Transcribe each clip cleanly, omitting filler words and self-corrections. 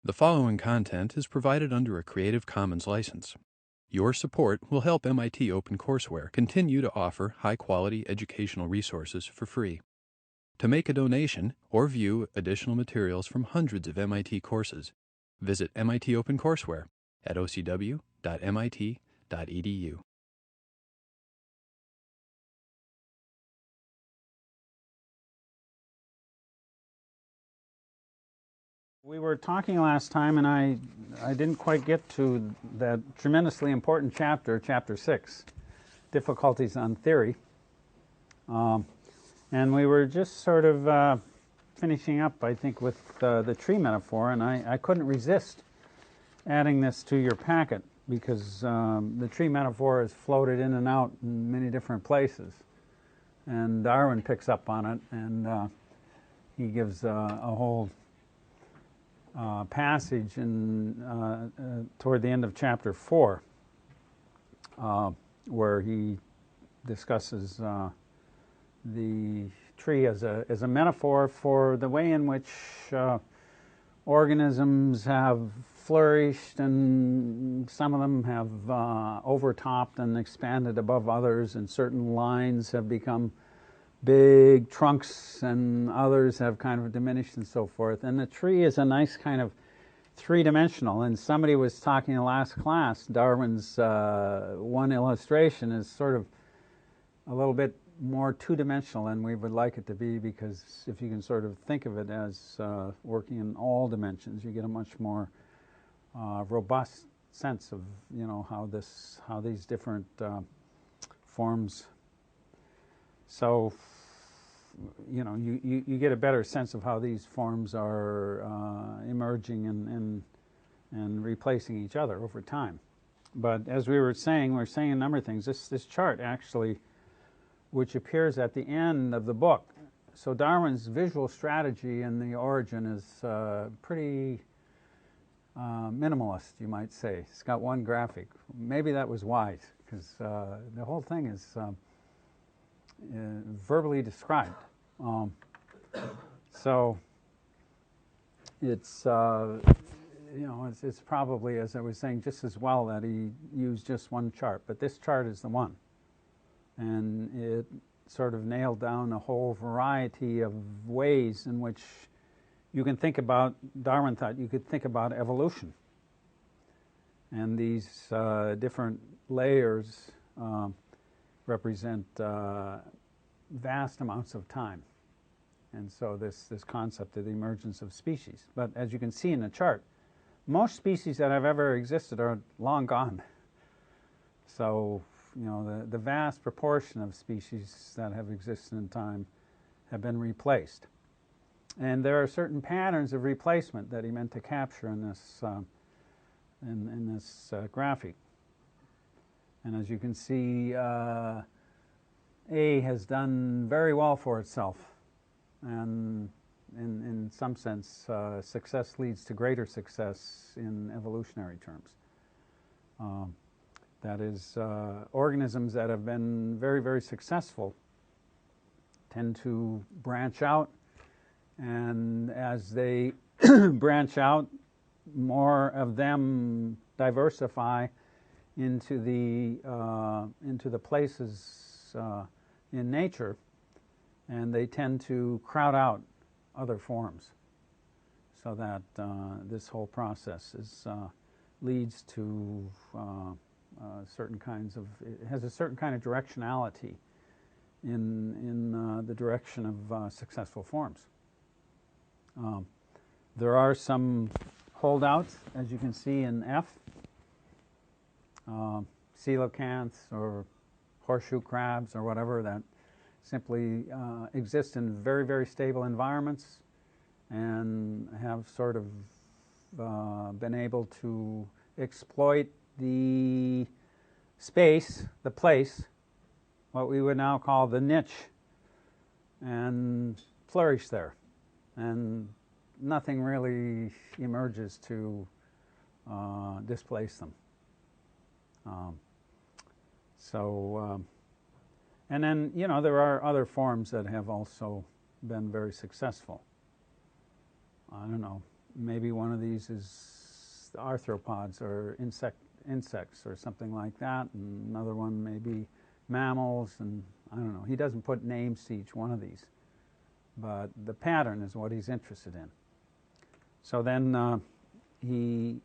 The following content is provided under a Creative Commons license. Your support will help MIT OpenCourseWare continue to offer high-quality educational resources for free. To make a donation or view additional materials from hundreds of MIT courses, visit MIT OpenCourseWare at ocw.mit.edu. We were talking last time, and I didn't quite get to that tremendously important chapter, Chapter 6, Difficulties on Theory. And we were just sort of finishing up, I think, with the tree metaphor, and I couldn't resist adding this to your packet because the tree metaphor is floated in and out in many different places. And Darwin picks up on it, and he gives a whole passage toward the end of chapter 4 where he discusses the tree as a metaphor for the way in which organisms have flourished, and some of them have overtopped and expanded above others, and certain lines have become big trunks and others have kind of diminished and so forth. And the tree is a nice kind of three-dimensional. And somebody was talking in last class, Darwin's one illustration is sort of a little bit more two-dimensional than we would like it to be, because if you can sort of think of it as working in all dimensions, you get a much more robust sense of, you know, how these different forms. So, you know, you get a better sense of how these forms are emerging and replacing each other over time. But as we were saying a number of things. This chart actually, which appears at the end of the book. So Darwin's visual strategy in The Origin is pretty minimalist, you might say. It's got one graphic. Maybe that was wise, because the whole thing is verbally described. So it's you know, it's probably, as I was saying, just as well that he used just one chart, but this chart is the one, and it sort of nailed down a whole variety of ways in which you can think about. Darwin thought you could think about evolution, and these different layers represent vast amounts of time. And so this concept of the emergence of species. But as you can see in the chart, most species that have ever existed are long gone. So, you know, the vast proportion of species that have existed in time have been replaced. And there are certain patterns of replacement that he meant to capture in this graphic. And as you can see, A has done very well for itself, and in some sense, success leads to greater success in evolutionary terms. That is, organisms that have been very, very successful tend to branch out, and as they branch out, more of them diversify into the places in nature, and they tend to crowd out other forms, so that this whole process leads to certain kinds of, it has a certain kind of directionality in the direction of successful forms. There are some holdouts, as you can see in F, coelacanths or horseshoe crabs or whatever, that simply exist in very, very stable environments and have sort of been able to exploit the space, the place, what we would now call the niche, and flourish there. And nothing really emerges to displace them. And then, you know, there are other forms that have also been very successful. I don't know, maybe one of these is arthropods or insects or something like that, and another one may be mammals, and I don't know. He doesn't put names to each one of these, but the pattern is what he's interested in. So then he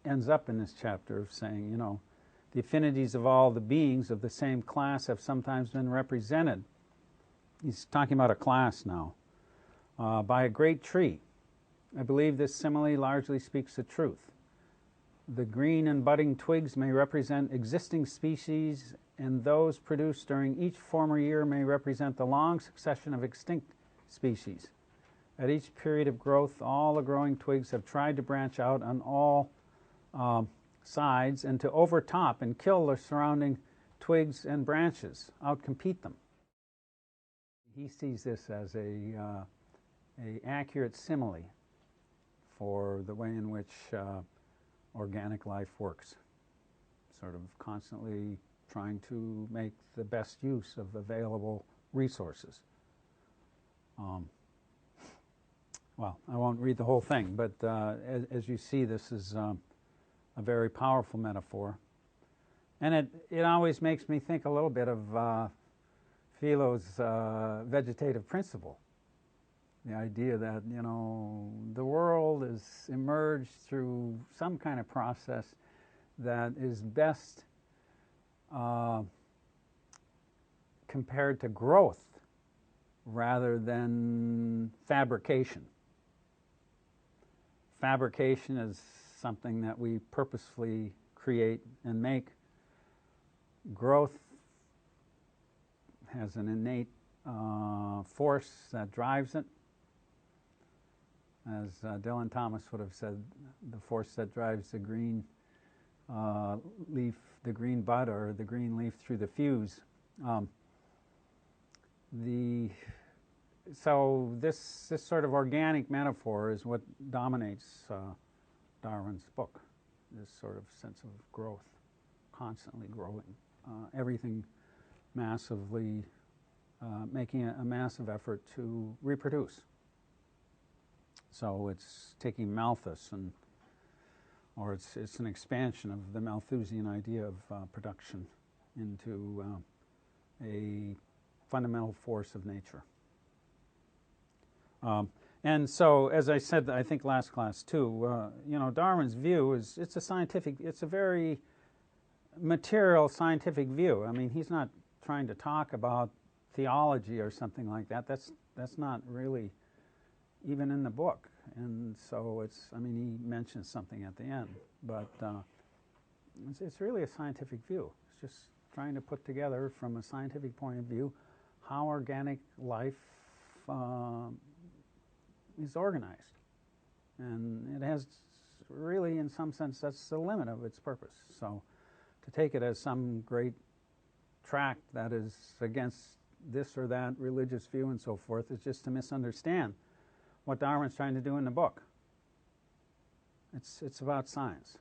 ends up in this chapter saying, the affinities of all the beings of the same class have sometimes been represented. He's talking about a class now, by a great tree. I believe this simile largely speaks the truth. The green and budding twigs may represent existing species, and those produced during each former year may represent the long succession of extinct species. At each period of growth, all the growing twigs have tried to branch out on all sides and to overtop and kill the surrounding twigs and branches, outcompete them. He sees this as a accurate simile for the way in which organic life works, sort of constantly trying to make the best use of available resources. Well, I won't read the whole thing, but as you see, this is a very powerful metaphor. And it always makes me think a little bit of Philo's vegetative principle. The idea that, the world is emerged through some kind of process that is best compared to growth rather than fabrication. Fabrication is something that we purposefully create and make. Growth has an innate force that drives it. As Dylan Thomas would have said, the force that drives the green leaf, the green bud, or the green leaf through the fuse. So this sort of organic metaphor is what dominates Darwin's book, this sort of sense of growth, constantly growing, everything massively, making a massive effort to reproduce. So it's taking Malthus, or it's an expansion of the Malthusian idea of production into a fundamental force of nature. And so, as I said, I think last class too, Darwin's view it's a very material scientific view. I mean, he's not trying to talk about theology or something like that. That's not really even in the book. And so he mentions something at the end, but it's really a scientific view. It's just trying to put together from a scientific point of view how organic life is organized. And it has really, in some sense, that's the limit of its purpose. So to take it as some great tract that is against this or that religious view and so forth is just to misunderstand what Darwin's trying to do in the book. It's about science.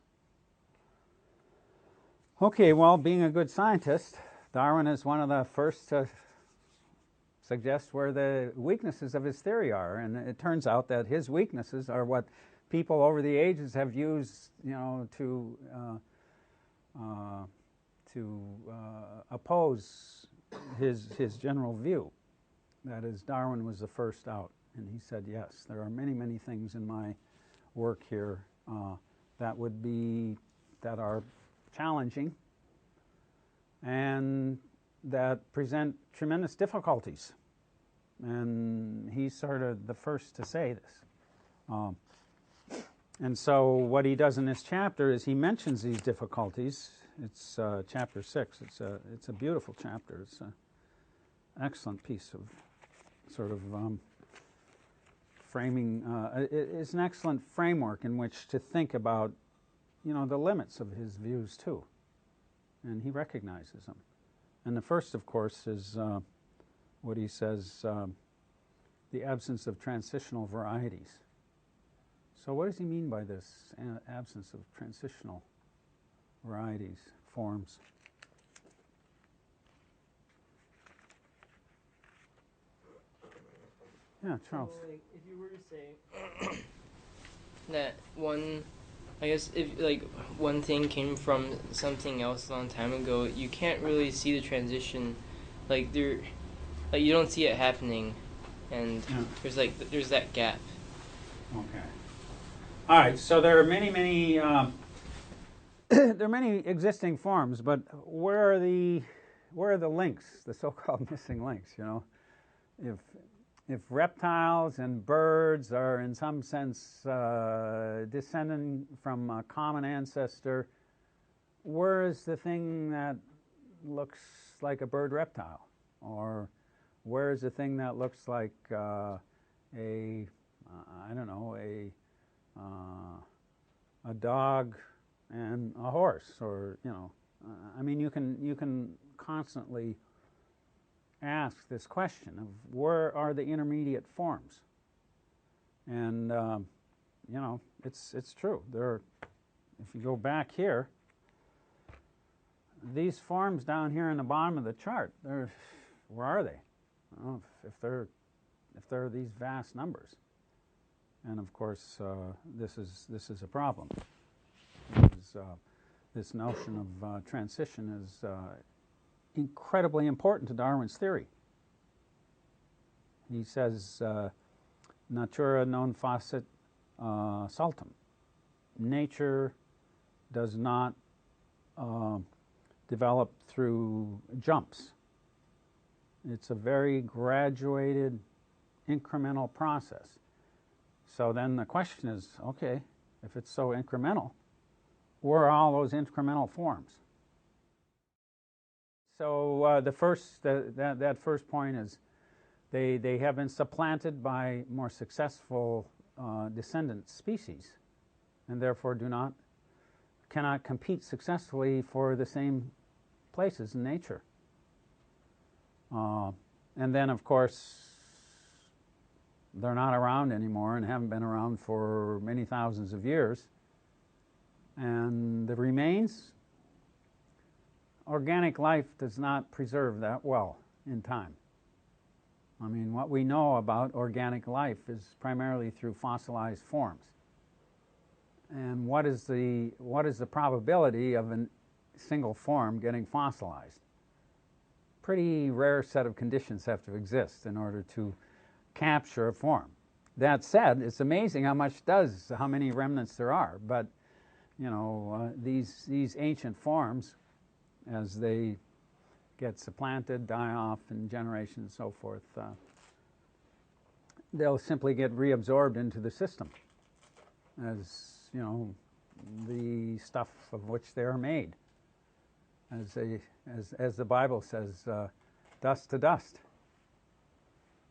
Okay, well, being a good scientist, Darwin is one of the first to suggest where the weaknesses of his theory are, and it turns out that his weaknesses are what people over the ages have used, to oppose his general view. That is, Darwin was the first out, and he said, yes, there are many, many things in my work here that are challenging and that present tremendous difficulties. And he's sort of the first to say this. And so what he does in this chapter is he mentions these difficulties. It's chapter 6. It's a beautiful chapter. It's an excellent piece of sort of framing. It's an excellent framework in which to think about, the limits of his views too. And he recognizes them. And the first, of course, is what he says, the absence of transitional varieties. So what does he mean by this absence of transitional varieties, forms? Yeah, Charles. So, if you were to say that one, I guess if like one thing came from something else a long time ago, you can't really see the transition, like like you don't see it happening, and Yeah. there's that gap. Okay. All right. So there are many there are many existing forms, but where are the links, the so-called missing links? You know, if if reptiles and birds are in some sense descending from a common ancestor, where is the thing that looks like a bird reptile? Or where is the thing that looks like I don't know, a dog and a horse? Or, you know, I mean, you can constantly ask this question of where are the intermediate forms? And you know, it's true. If you go back here, these forms down here in the bottom of the chart, where are they? I don't know if there are these vast numbers. And of course, this is a problem. This notion of transition is incredibly important to Darwin's theory. He says, natura non facit saltum. Nature does not develop through jumps. It's a very graduated, incremental process. So then the question is, okay, if it's so incremental, where are all those incremental forms? So the first that first point is they have been supplanted by more successful descendant species, and therefore cannot compete successfully for the same places in nature. And then, of course, they're not around anymore and haven't been around for many thousands of years. And the remains, organic life does not preserve that well in time. I mean, what we know about organic life is primarily through fossilized forms. And what is the probability of a single form getting fossilized? Pretty rare set of conditions have to exist in order to capture a form. That said, it's amazing how many remnants there are. But you know, these ancient forms, as they get supplanted, die off in generations and so forth, they'll simply get reabsorbed into the system as, you know, the stuff of which they are made. As the Bible says, dust to dust.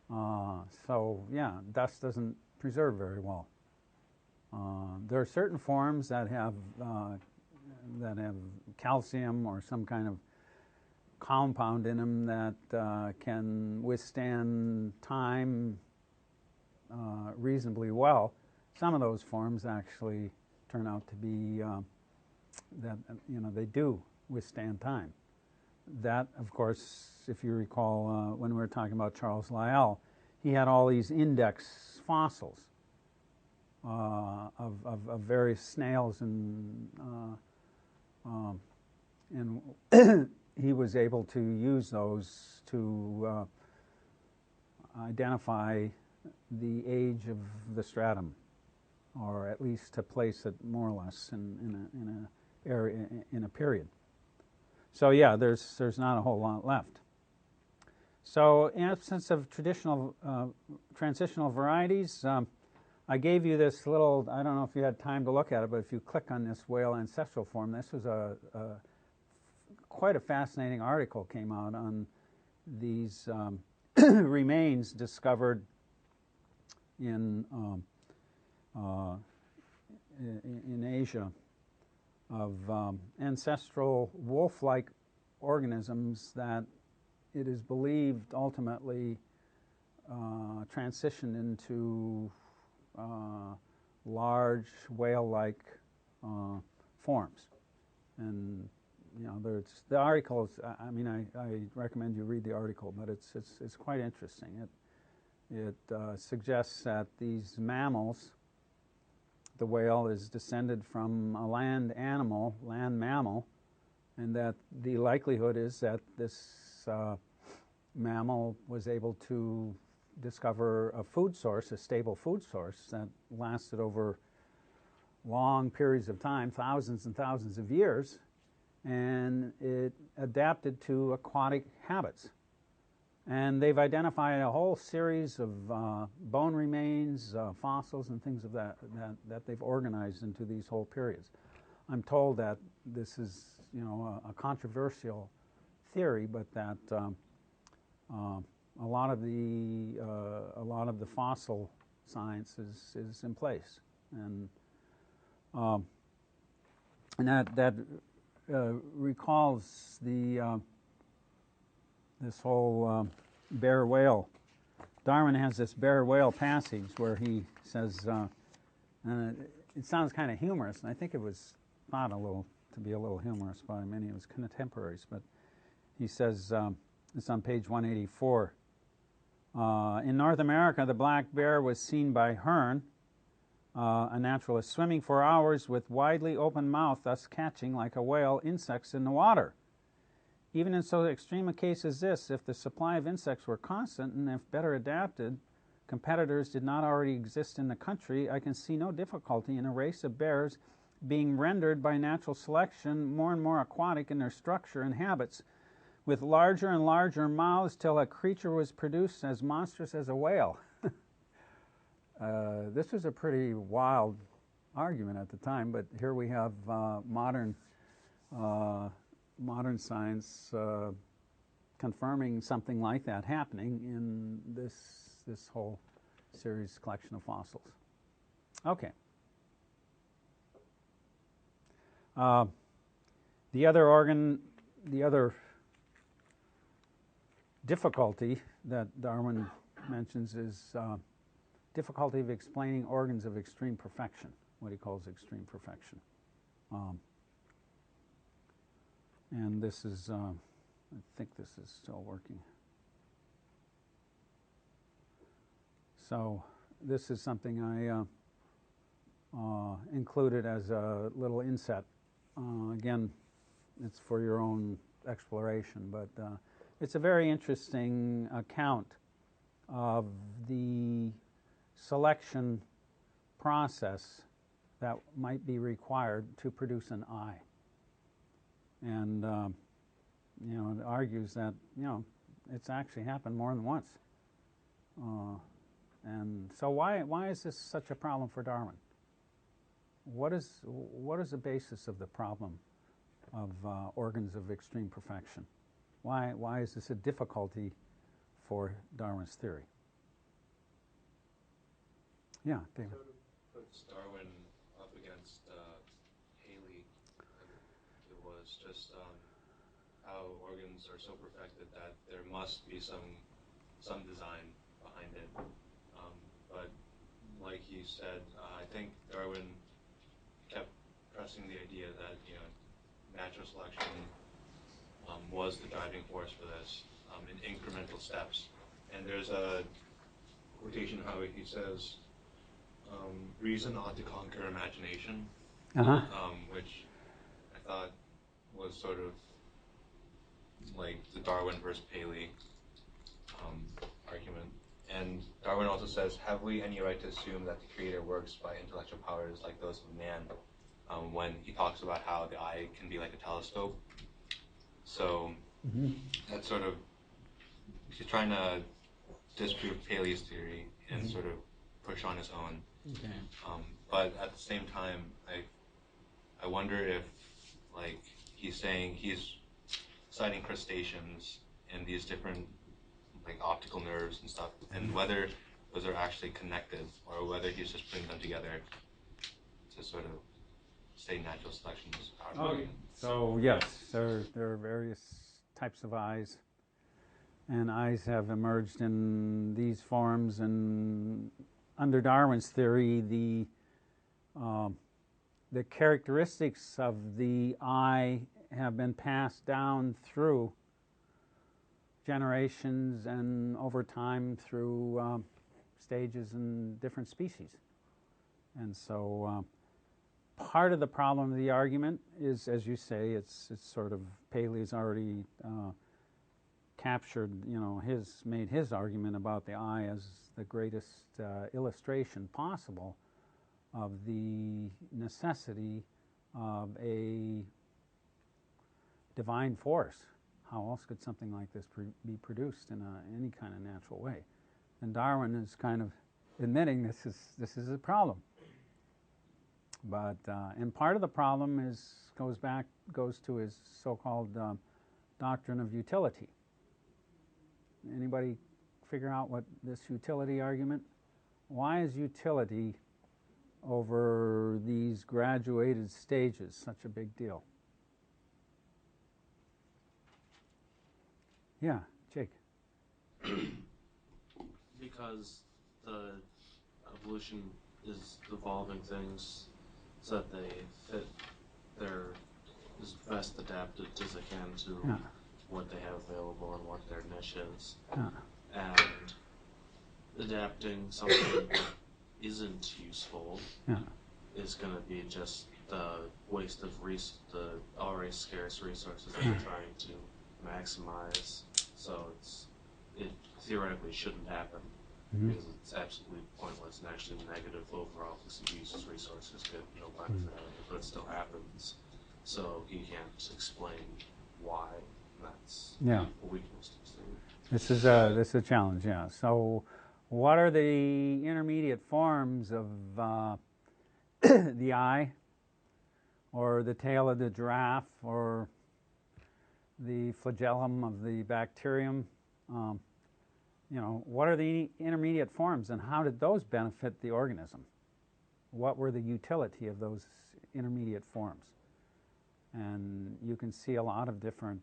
So yeah, dust doesn't preserve very well. There are certain forms that have calcium or some kind of compound in them that can withstand time reasonably well. Some of those forms actually turn out to be that they do withstand time. That, of course, if you recall, when we were talking about Charles Lyell, he had all these index fossils of various snails, and he was able to use those to identify the age of the stratum, or at least to place it more or less in a period. So yeah, there's not a whole lot left. So in absence of traditional transitional varieties, I gave you this little, I don't know if you had time to look at it, but if you click on this whale ancestral form, this was quite a fascinating article came out on these remains discovered in Asia of ancestral wolf-like organisms that it is believed ultimately transitioned into large whale-like forms. And the article is, I mean, I recommend you read the article, but it's quite interesting. It suggests that these mammals the whale is descended from a land animal, land mammal, and that the likelihood is that this mammal was able to discover a food source, a stable food source that lasted over long periods of time, thousands and thousands of years, and it adapted to aquatic habits. And they've identified a whole series of bone remains, fossils, and things of that they've organized into these whole periods. I'm told that this is, a controversial theory, but that a lot of the fossil science is in place, and that recalls this whole bear whale. Darwin has this bear whale passage where he says, and it sounds kind of humorous, and I think it was thought to be a little humorous by many of his contemporaries, but he says, it's on page 184, in North America, the black bear was seen by Hearn, a naturalist, swimming for hours with widely open mouth, thus catching, like a whale, insects in the water. Even in so extreme a case as this, if the supply of insects were constant and if better adapted, competitors did not already exist in the country, I can see no difficulty in a race of bears being rendered by natural selection more and more aquatic in their structure and habits, with larger and larger mouths till a creature was produced as monstrous as a whale. This was a pretty wild argument at the time, but here we have modern science confirming something like that happening in this whole series collection of fossils. Okay. The other difficulty that Darwin mentions is difficulty of explaining organs of extreme perfection, what he calls extreme perfection. And this is, I think this is still working. So this is something I included as a little inset. Again, it's for your own exploration, but it's a very interesting account of the selection process that might be required to produce an eye. And it argues that it's actually happened more than once. And so why is this such a problem for Darwin? What is the basis of the problem of organs of extreme perfection? Why is this a difficulty for Darwin's theory? Yeah, David. Sort of puts Darwin up against Haley. It was just how organs are so perfected that there must be some design behind it. But like you said, I think Darwin kept pressing the idea that natural selection was the driving force for this in incremental steps. And there's a quotation how he says, reason ought to conquer imagination, which I thought was sort of like the Darwin versus Paley argument. And Darwin also says, have we any right to assume that the Creator works by intellectual powers like those of man, when he talks about how the eye can be like a telescope. So that's sort of, he's trying to disprove Paley's theory and sort of push on his own. Okay. But at the same time, I wonder if he's citing crustaceans and these different optical nerves and stuff, and whether those are actually connected or whether he's just putting them together to sort of say natural selection is powerful. So yes, there are various types of eyes, and eyes have emerged in these forms, and under Darwin's theory, the characteristics of the eye have been passed down through generations and over time through stages in different species. And so part of the problem of the argument is, as you say, it's sort of Paley's already captured, made his argument about the eye as the greatest illustration possible of the necessity of a divine force. How else could something like this be produced in any kind of natural way? And Darwin is kind of admitting this is a problem. But and part of the problem goes to his so-called doctrine of utility. Anybody figure out what this utility argument? Why is utility over these graduated stages such a big deal? Yeah, Jake. Because the evolution is evolving things so that they fit their as best adapted as they can to what they have available and what their niche is. And adapting something that isn't useful is going to be just the waste of the already scarce resources that they're trying to maximize. So it theoretically shouldn't happen because it's absolutely pointless and actually negative overall because it uses resources, get no benefit out of it, but it still happens. So you can't explain why. That's a weakness to the This is a challenge, yeah. So what are the intermediate forms of the eye, or the tail of the giraffe, or the flagellum of the bacterium? What are the intermediate forms, and how did those benefit the organism? What were the utility of those intermediate forms? And you can see a lot of different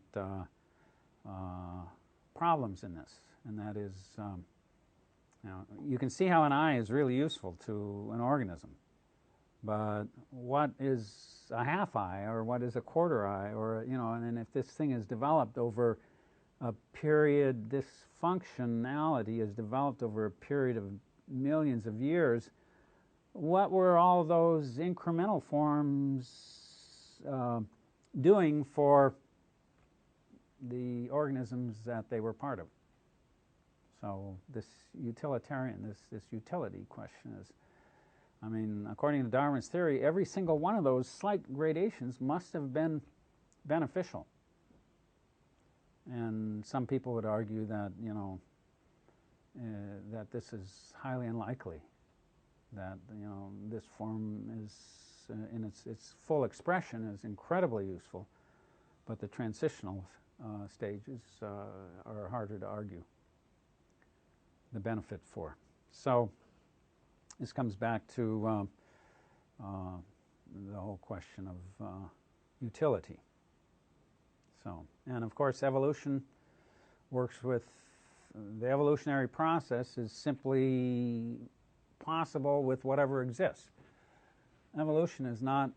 problems in this, and that is, you can see how an eye is really useful to an organism, but what is a half eye, or what is a quarter eye, or and if this thing is developed over a period, this functionality is developed over a period of millions of years, what were all those incremental forms doing for the organisms that they were part of? So this utilitarian, this utility question is, according to Darwin's theory, every single one of those slight gradations must have been beneficial. And some people would argue that, that this is highly unlikely, that, this form is, in its full expression, is incredibly useful, but the transitional stages are harder to argue the benefit for. So this comes back to the whole question of utility. So, and of course, evolution works with, the evolutionary process is simply possible with whatever exists. Evolution is not,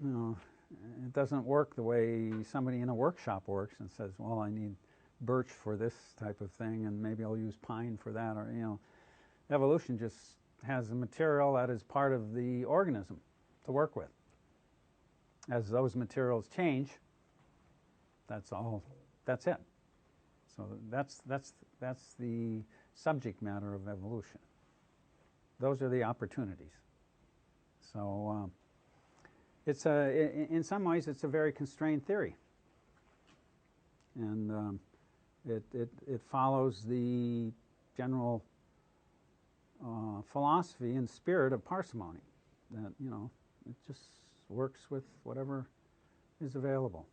it doesn't work the way somebody in a workshop works and says, well, I need birch for this type of thing, and maybe I'll use pine for that, or, evolution just has a material that is part of the organism to work with. As those materials change, that's it. So that's the subject matter of evolution. Those are the opportunities. So it's in some ways it's a very constrained theory, and it follows the general philosophy and spirit of parsimony, that it just works with whatever is available.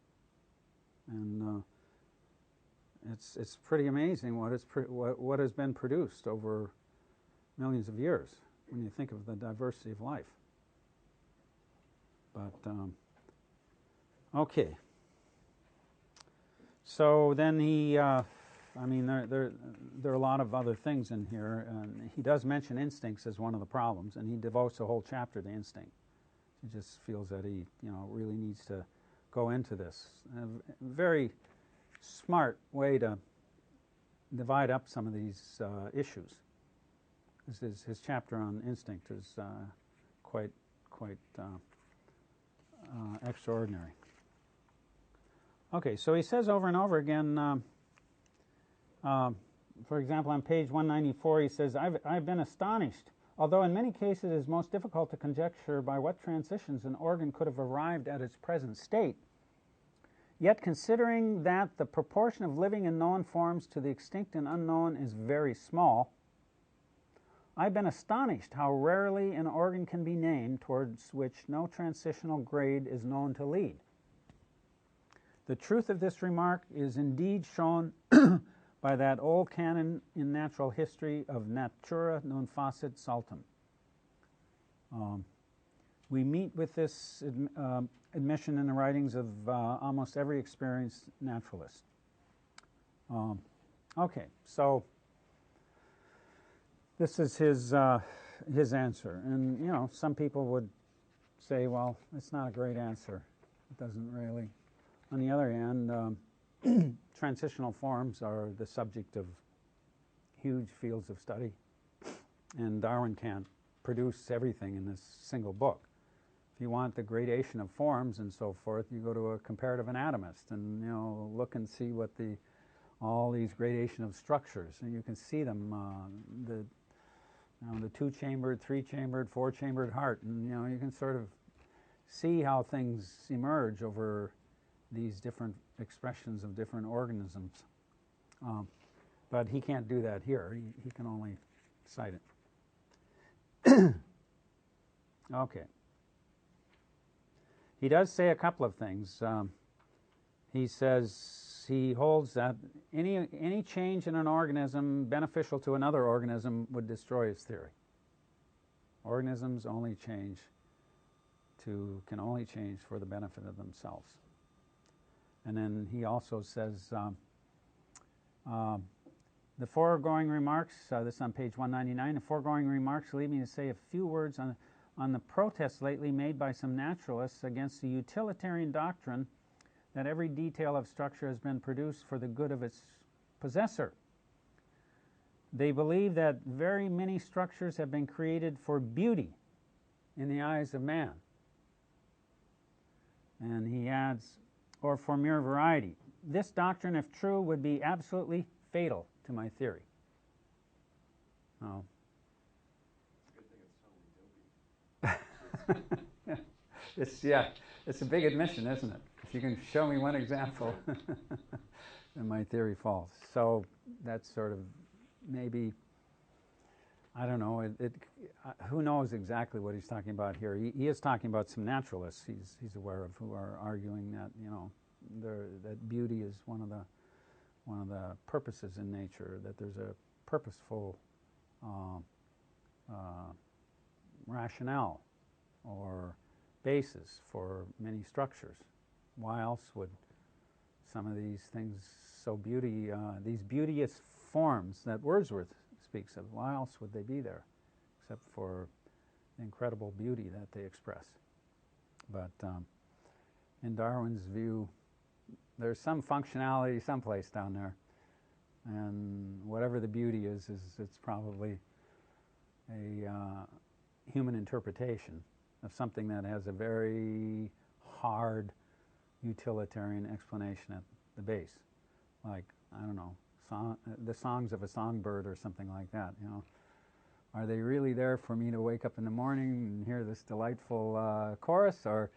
And it's pretty amazing what has been produced over millions of years when you think of the diversity of life. But okay. So then he, there are a lot of other things in here, and he does mention instincts as one of the problems, and he devotes a whole chapter to instinct. He just feels that he, really needs to go into this. A very smart way to divide up some of these issues. His chapter on instinct is quite extraordinary. Okay, so he says over and over again, for example, on page 194, he says, I've been astonished, although in many cases it is most difficult to conjecture by what transitions an organ could have arrived at its present state. Yet considering that the proportion of living and known forms to the extinct and unknown is very small, I've been astonished how rarely an organ can be named towards which no transitional grade is known to lead. The truth of this remark is indeed shown by that old canon in natural history of natura non facit saltum. We meet with this admission in the writings of almost every experienced naturalist. Okay, so this is his answer, and you know, some people would say, well, it's not a great answer. It doesn't really. On the other hand, transitional forms are the subject of huge fields of study, and Darwin can't produce everything in this single book. If you want the gradation of forms and so forth, you go to a comparative anatomist and, you know, look and see what all these gradation of structures, and you can see them, the two-chambered, three-chambered, four-chambered heart, and you know, you can sort of see how things emerge over these different expressions of different organisms. But he can't do that here. He can only cite it. Okay. He does say a couple of things. He says he holds that any change in an organism beneficial to another organism would destroy his theory. Organisms can only change for the benefit of themselves. And then he also says the foregoing remarks, this is on page 199, the foregoing remarks lead me to say a few words on the protests lately made by some naturalists against the utilitarian doctrine that every detail of structure has been produced for the good of its possessor. They believe that very many structures have been created for beauty in the eyes of man. And he adds, or for mere variety. This doctrine, if true, would be absolutely fatal to my theory. Oh. Good thing it's totally dopey. It's a big admission, isn't it? If you can show me one example, then my theory falls. So that's sort of maybe, I don't know, who knows exactly what he's talking about here. He is talking about some naturalists he's aware of who are arguing that, you know, that beauty is one of the purposes in nature, that there's a purposeful rationale or basis for many structures. Why else would some of these things these beauteous forms that Wordsworth speaks of, why else would they be there except for the incredible beauty that they express? But in Darwin's view, there's some functionality someplace down there, and whatever the beauty is it's probably a human interpretation of something that has a very hard utilitarian explanation at the base, like, I don't know, the songs of a songbird or something like that. You know, are they really there for me to wake up in the morning and hear this delightful chorus, or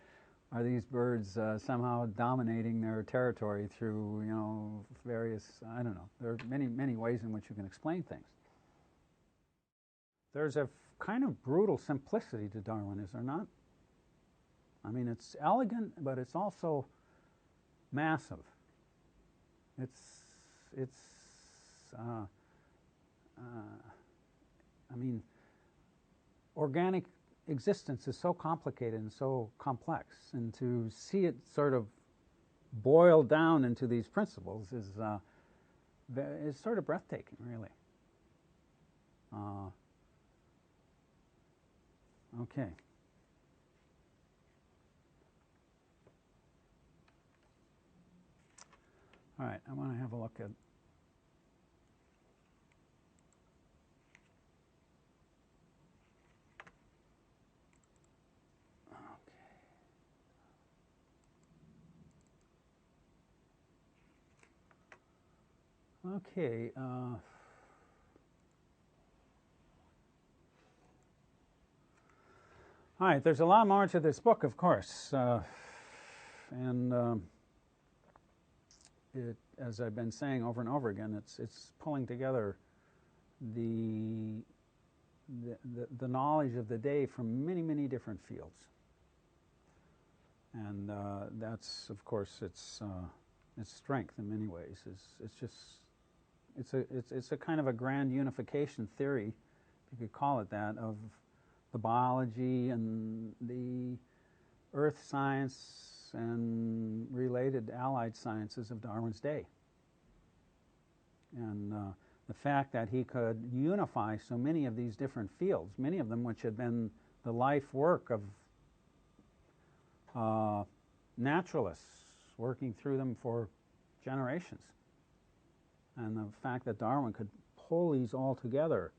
are these birds somehow dominating their territory through, you know, various, I don't know, there are many ways in which you can explain things. There's a kind of brutal simplicity to Darwin, is there not? I mean, it's elegant, but it's also massive. I mean, organic existence is so complicated and so complex, and to see it sort of boiled down into these principles is sort of breathtaking, really. Okay. All right, I want to have a look at Okay. All right, there's a lot more to this book, of course, and as I've been saying over and over again, it's pulling together the knowledge of the day from many different fields, and that's, of course, its strength in many ways. It's a kind of a grand unification theory, if you could call it that, of the biology and the earth science and related allied sciences of Darwin's day. And the fact that he could unify so many of these different fields, many of them which had been the life work of naturalists, working through them for generations. And the fact that Darwin could pull these all together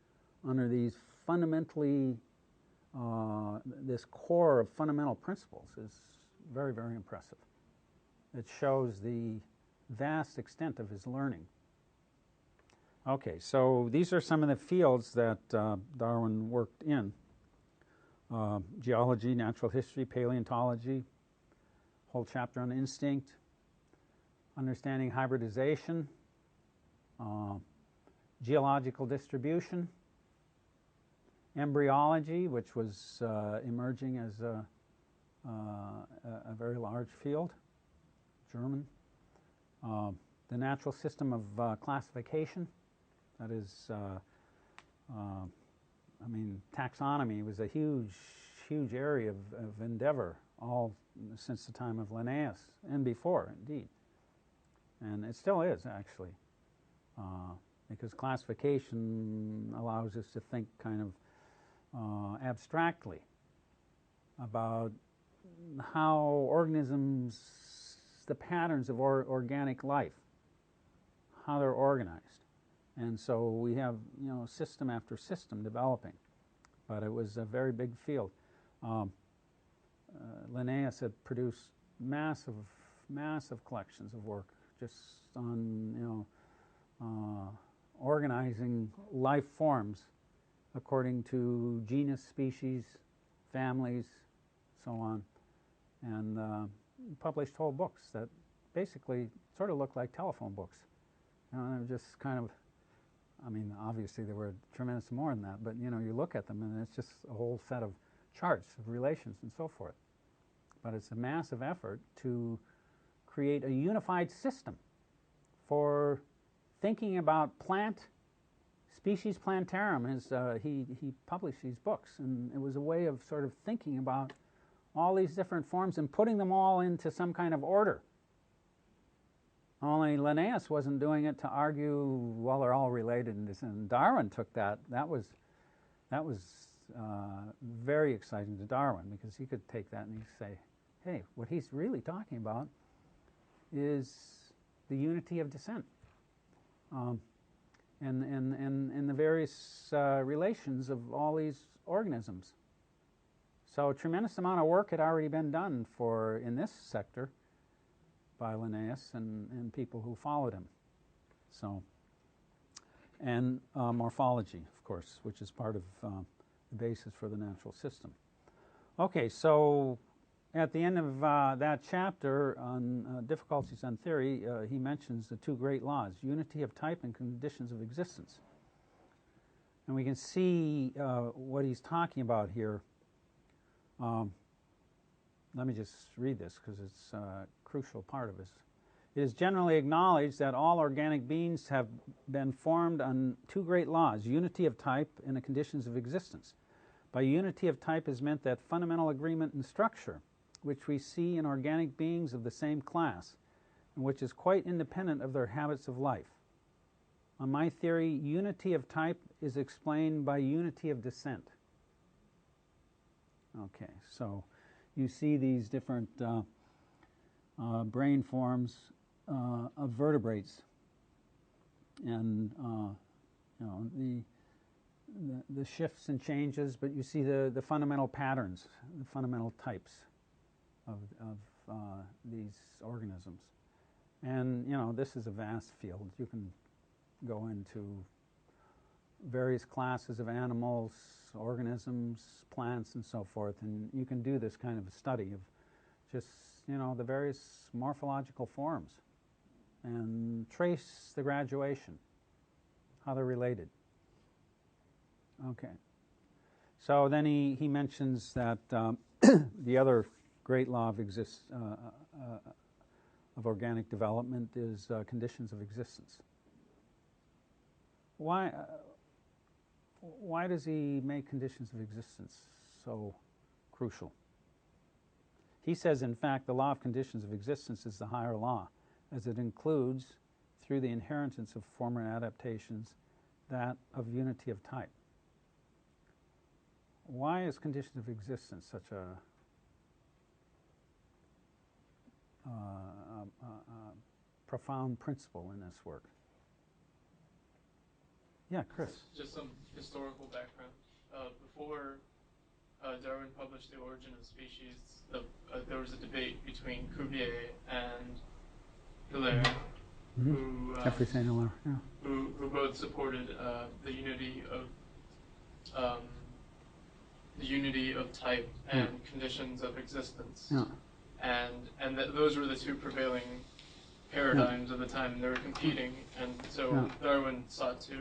under these fundamentally this core of fundamental principles is very impressive. It shows the vast extent of his learning. Okay, so these are some of the fields that Darwin worked in. Geology, natural history, paleontology, whole chapter on instinct, understanding hybridization, geological distribution, embryology, which was emerging as a very large field, German. The natural system of classification, that is, taxonomy was a huge area of endeavor, all since the time of Linnaeus, and before, indeed. And it still is, actually, because classification allows us to think kind of abstractly about how organisms, the patterns of organic life, how they're organized. And so we have, system after system developing. But it was a very big field. Linnaeus had produced massive collections of work just on, organizing life forms according to genus, species, families, so on, and published whole books that basically sort of look like telephone books. They're just kind of, obviously there were tremendous more than that, but you look at them and it's just a whole set of charts of relations and so forth. But it's a massive effort to create a unified system for thinking about Species Plantarum. He published these books, and it was a way of sort of thinking about all these different forms and putting them all into some kind of order. Only Linnaeus wasn't doing it to argue, well, they're all related, and Darwin took that. That was very exciting to Darwin, because he could take that and he'd say, hey, what he's really talking about is the unity of descent. And the various relations of all these organisms. So a tremendous amount of work had already been done in this sector by Linnaeus and people who followed him. So, and morphology, of course, which is part of the basis for the natural system. Okay, so at the end of that chapter on difficulties on theory, he mentions the two great laws, unity of type and conditions of existence. And we can see what he's talking about here. Let me just read this because it's a crucial part of this. It is generally acknowledged that all organic beings have been formed on two great laws, unity of type and the conditions of existence. By unity of type is meant that fundamental agreement in structure, which we see in organic beings of the same class, and which is quite independent of their habits of life. On my theory, unity of type is explained by unity of descent. Okay, so you see these different brain forms of vertebrates, and the shifts and changes, but you see the fundamental patterns, the fundamental types of these organisms. And this is a vast field. You can go into various classes of animals, organisms, plants, and so forth, and you can do this kind of a study of just, the various morphological forms and trace the graduation, how they're related. Okay. So then he mentions that the other great law of organic development is conditions of existence. Why does he make conditions of existence so crucial? He says, in fact, the law of conditions of existence is the higher law, as it includes, through the inheritance of former adaptations, that of unity of type. Why is conditions of existence such a profound principle in this work? Yeah, Chris. Just some historical background. Before Darwin published The Origin of Species, there was a debate between Cuvier and Hilaire, Jeffrey St. Hilaire, yeah. who both supported the unity of type and conditions of existence. Yeah. And those were the two prevailing paradigms of the time, and they were competing, and so Darwin sought to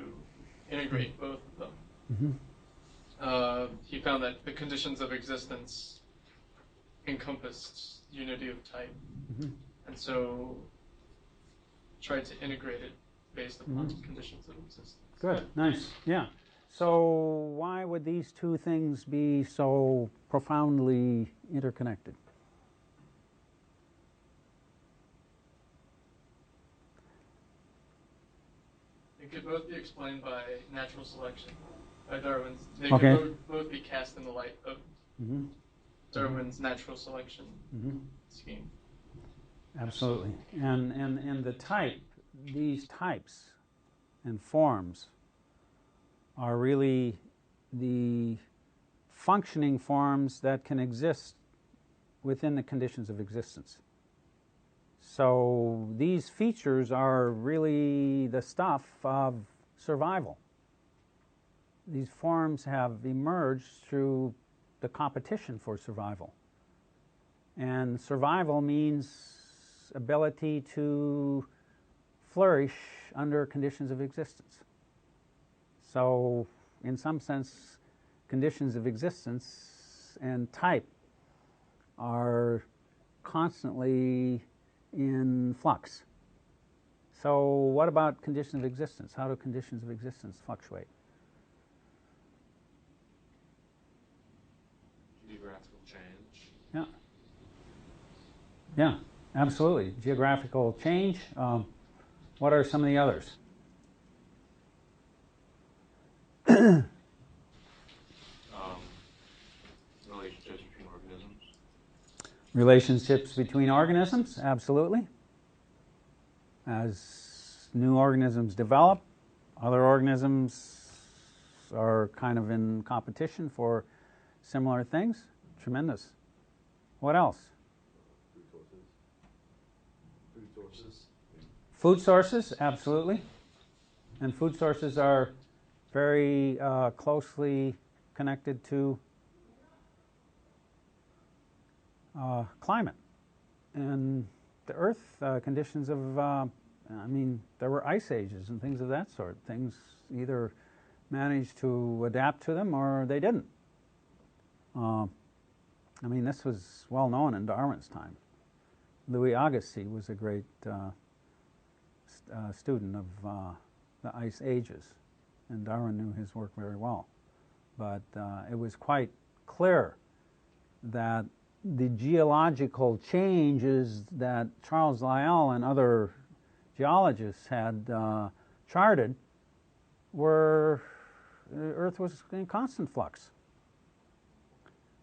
integrate both of them. He found that the conditions of existence encompassed unity of type, and so tried to integrate it based upon conditions of existence. Good, nice, yeah. So why would these two things be so profoundly interconnected? It could both be explained by natural selection, by Darwin's. They Okay. could both be cast in the light of Darwin's natural selection scheme. Absolutely. And the type, these types and forms are really the functioning forms that can exist within the conditions of existence. So these features are really the stuff of survival. These forms have emerged through the competition for survival. And survival means ability to flourish under conditions of existence. So, in some sense, conditions of existence and type are constantly in flux. So, what about conditions of existence? How do conditions of existence fluctuate? Geographical change. Yeah. Yeah, absolutely. Geographical change. What are some of the others? Relationships between organisms. Relationships between organisms, absolutely. As new organisms develop, other organisms are kind of in competition for similar things. Tremendous. What else? Food sources. Food sources, absolutely. And food sources are very closely connected to climate and the earth conditions of, there were ice ages and things of that sort. Things either managed to adapt to them or they didn't. This was well known in Darwin's time. Louis Agassiz was a great student of the ice ages, and Darwin knew his work very well. But it was quite clear that the geological changes that Charles Lyell and other geologists had charted the Earth was in constant flux.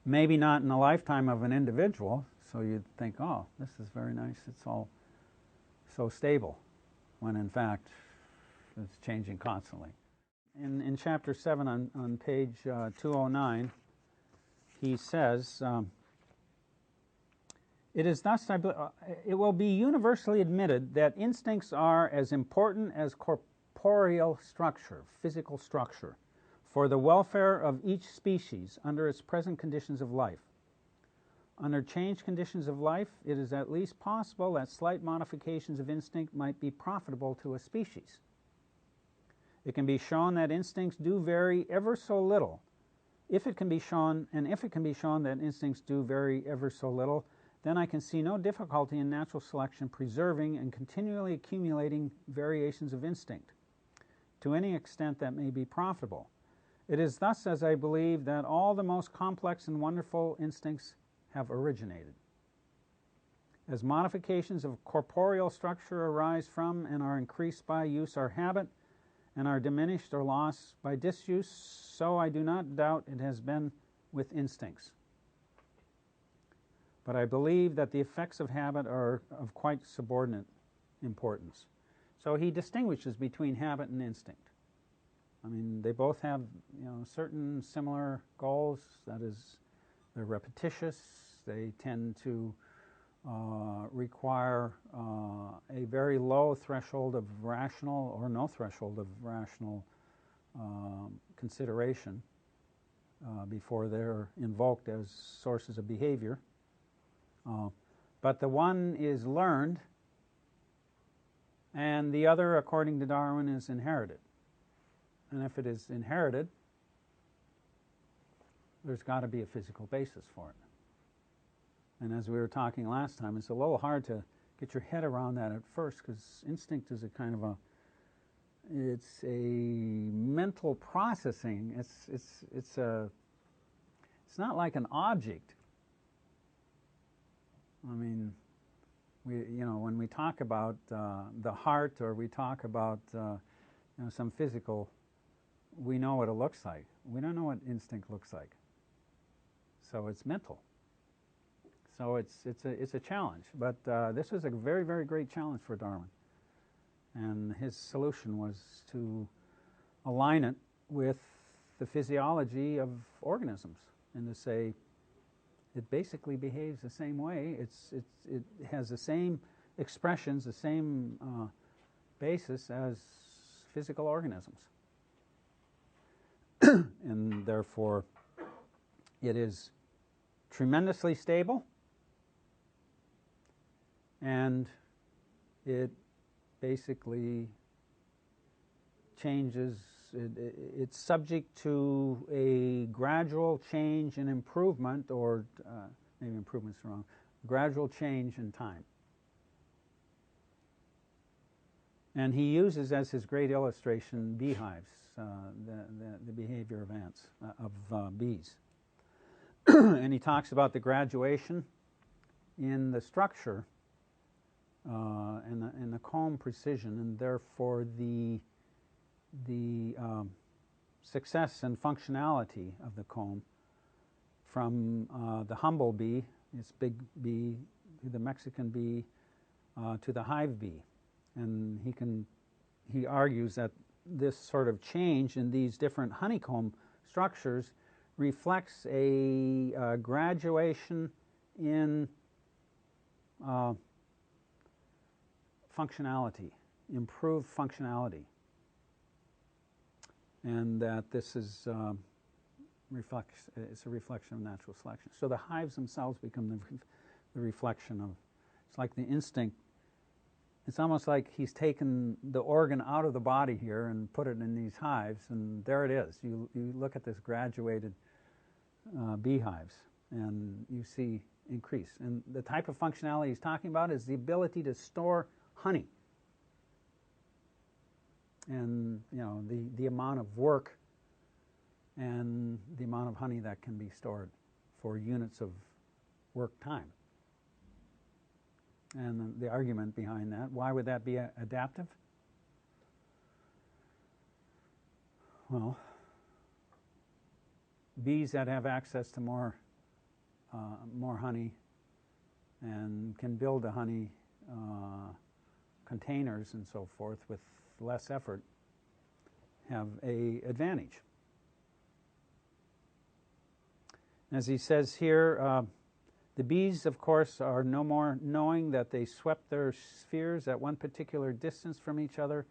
Maybe not in the lifetime of an individual, so you'd think, oh, this is very nice, it's all so stable, when in fact it's changing constantly. In chapter 7 on page 209, he says, it will be universally admitted that instincts are as important as corporeal structure, physical structure, for the welfare of each species under its present conditions of life. Under changed conditions of life, it is at least possible that slight modifications of instinct might be profitable to a species. It can be shown that instincts do vary ever so little. If it can be shown that instincts do vary ever so little, then I can see no difficulty in natural selection preserving and continually accumulating variations of instinct, to any extent that may be profitable. It is thus, as I believe, that all the most complex and wonderful instincts have originated. As modifications of corporeal structure arise from and are increased by use or habit, and are diminished or lost by disuse, so I do not doubt it has been with instincts. But I believe that the effects of habit are of quite subordinate importance. So he distinguishes between habit and instinct. I mean, they both have, certain similar goals. That is, they're repetitious. They tend to require a very low threshold of rational or no threshold of rational consideration before they're invoked as sources of behavior. But the one is learned, and the other, according to Darwin, is inherited. And if it is inherited, there's got to be a physical basis for it. And as we were talking last time, it's a little hard to get your head around that at first, because instinct is a kind of it's a mental processing. It's not like an object. I mean, when we talk about the heart, or we talk about some physical, we know what it looks like. We don't know what instinct looks like. So it's mental. So it's a challenge. But this was a very, very great challenge for Darwin. And his solution was to align it with the physiology of organisms, and to say it basically behaves the same way. It has the same expressions, the same basis as physical organisms. And therefore, it is tremendously stable, and it basically changes. It's subject to a gradual change and improvement, or maybe improvement's wrong, gradual change in time. And he uses as his great illustration beehives, the behavior of ants, of bees. And he talks about the graduation in the structure and the comb precision, and therefore the success and functionality of the comb, from the humble bee, this big bee, to the Mexican bee, to the hive bee. And he argues that this sort of change in these different honeycomb structures reflects a graduation in functionality, improved functionality, and that this is it's a reflection of natural selection. So the hives themselves become the reflection of. It's like the instinct. It's almost like he's taken the organ out of the body here and put it in these hives, and there it is. You look at this graduated beehives, and you see increase. And the type of functionality he's talking about is the ability to store honey. And the amount of work and the amount of honey that can be stored for units of work time. And the argument behind that, why would that be adaptive? Well, bees that have access to more honey and can build the honey containers and so forth with less effort have an advantage. As he says here, the bees, of course, are no more knowing that they swept their spheres at one particular distance from each other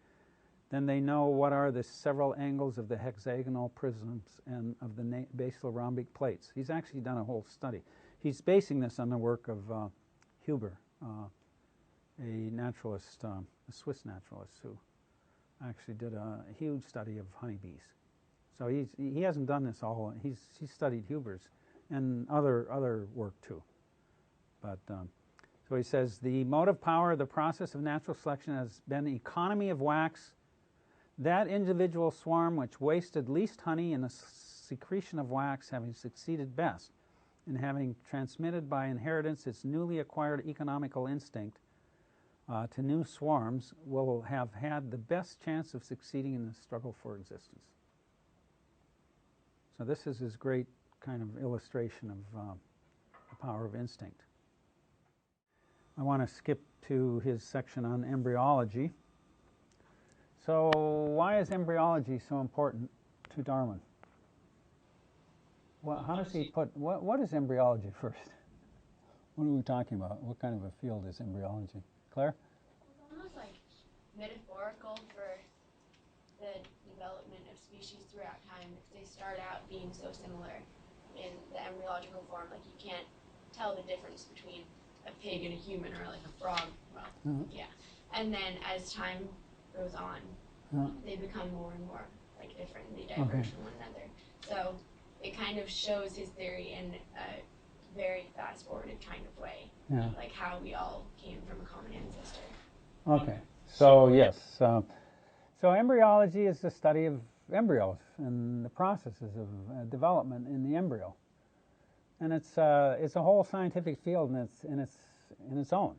then they know what are the several angles of the hexagonal prisms and of the basal rhombic plates. He's actually done a whole study. He's basing this on the work of Huber, a naturalist, a Swiss naturalist who actually did a huge study of honeybees. So he hasn't done this all. He's studied Huber's and other work too. But so he says the motive power of the process of natural selection has been economy of wax. That individual swarm which wasted least honey in the secretion of wax, having succeeded best in having transmitted by inheritance its newly acquired economical instinct to new swarms, will have had the best chance of succeeding in the struggle for existence. So this is his great kind of illustration of the power of instinct. I want to skip to his section on embryology. So why is embryology so important to Darwin? Well, how does he put, what is embryology first? What are we talking about? What kind of a field is embryology? Claire? It's almost like metaphorical for the development of species throughout time, because they start out being so similar in the embryological form. Like, you can't tell the difference between a pig and a human, or like a frog. Well, yeah. And then as time goes on, they become more and more like different, and they diverge from one another. So it kind of shows his theory in a very fast-forwarded kind of way, like how we all came from a common ancestor. Okay, so yes, so embryology is the study of embryos and the processes of development in the embryo, and it's a whole scientific field in its own,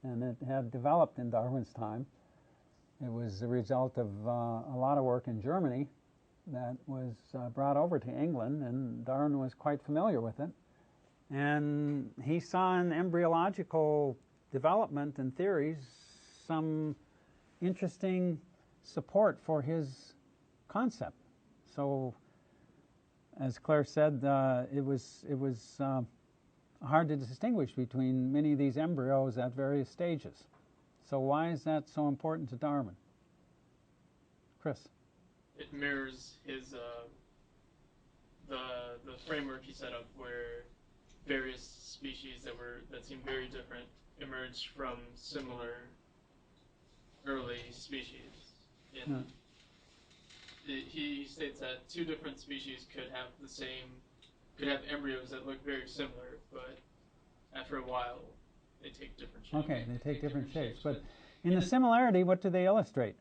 and it had developed in Darwin's time. It was the result of a lot of work in Germany that was brought over to England, and Darwin was quite familiar with it. And he saw in embryological development and theories some interesting support for his concept. So, as Claire said, it was hard to distinguish between many of these embryos at various stages. So why is that so important to Darwin? Chris? It mirrors his the framework he set up, where various species that seem very different emerged from similar early species. He states that two different species could have embryos that look very similar, but after a while they take different shapes. Okay, they take different shapes. But in the similarity, what do they illustrate?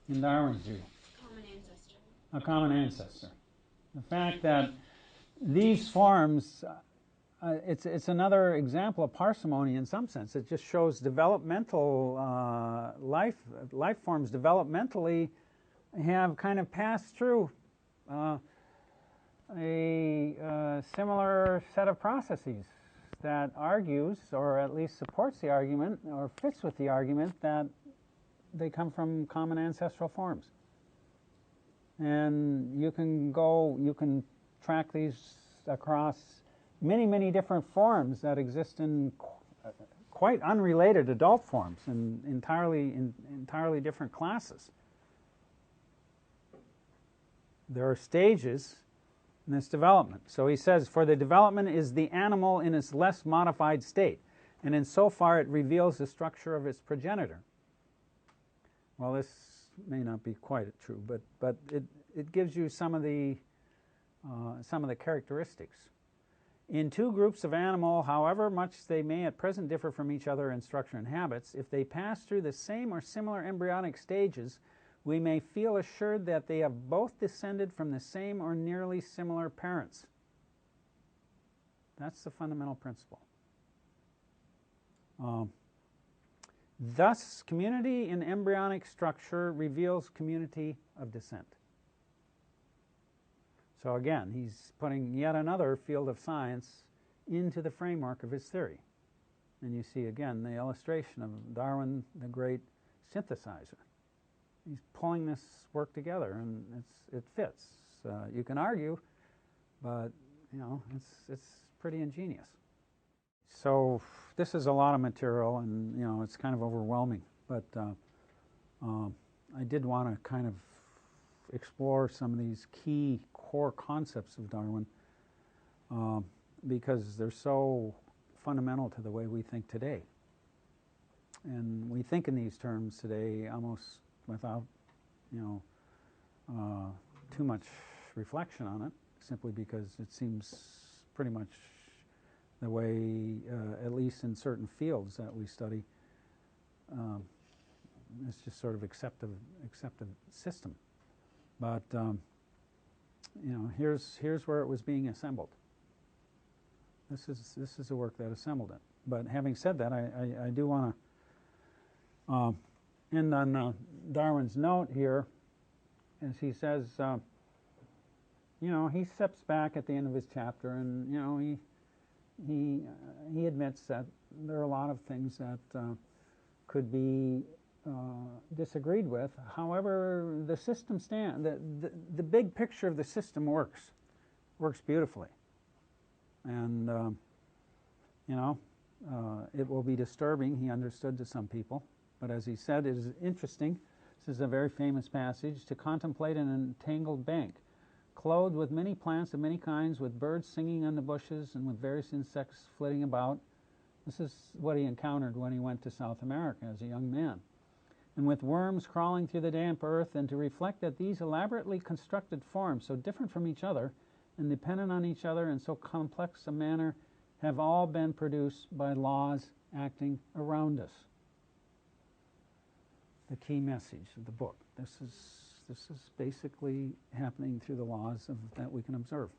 In Darwin's view? Common ancestor. A common ancestor. The fact that these forms, it's another example of parsimony in some sense. It just shows developmental life forms developmentally have kind of passed through a similar set of processes that argues, or at least supports the argument, or fits with the argument that they come from common ancestral forms. And you can track these across many different forms that exist in quite unrelated adult forms and entirely different classes. There are stages in this development. So he says, for the development is the animal in its less modified state, and in so far it reveals the structure of its progenitor. Well, this may not be quite true, but it gives you some of the characteristics. In two groups of animal, however much they may at present differ from each other in structure and habits, if they pass through the same or similar embryonic stages, we may feel assured that they have both descended from the same or nearly similar parents. That's the fundamental principle. Thus, community in embryonic structure reveals community of descent. So again, he's putting yet another field of science into the framework of his theory. And you see again the illustration of Darwin, the great synthesizer. He's pulling this work together, and it fits. You can argue, but it's pretty ingenious. So this is a lot of material, and it's kind of overwhelming. But I did want to kind of explore some of these key core concepts of Darwin because they're so fundamental to the way we think today. And we think in these terms today almost without, too much reflection on it, simply because it seems pretty much the way, at least in certain fields that we study, it's just sort of accepted system. But here's where it was being assembled. This is the work that assembled it. But having said that, I do want to end on Darwin's note here, as he says, he steps back at the end of his chapter, and he admits that there are a lot of things that could be disagreed with. However, the system the big picture of the system works beautifully, and it will be disturbing, he understood, to some people, but as he said, it is interesting. This is a very famous passage: to contemplate an entangled bank, clothed with many plants of many kinds, with birds singing on the bushes, and with various insects flitting about. This is what he encountered when he went to South America as a young man. And with worms crawling through the damp earth, and to reflect that these elaborately constructed forms, so different from each other, and dependent on each other in so complex a manner, have all been produced by laws acting around us. The key message of the book. This is basically happening through the laws that we can observe.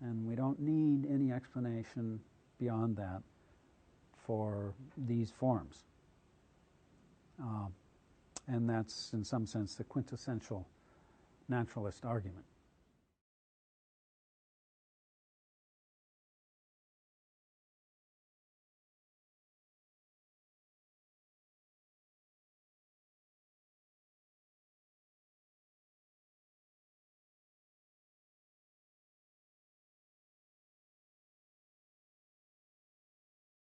And we don't need any explanation beyond that for these forms. And that's, in some sense, the quintessential naturalist argument.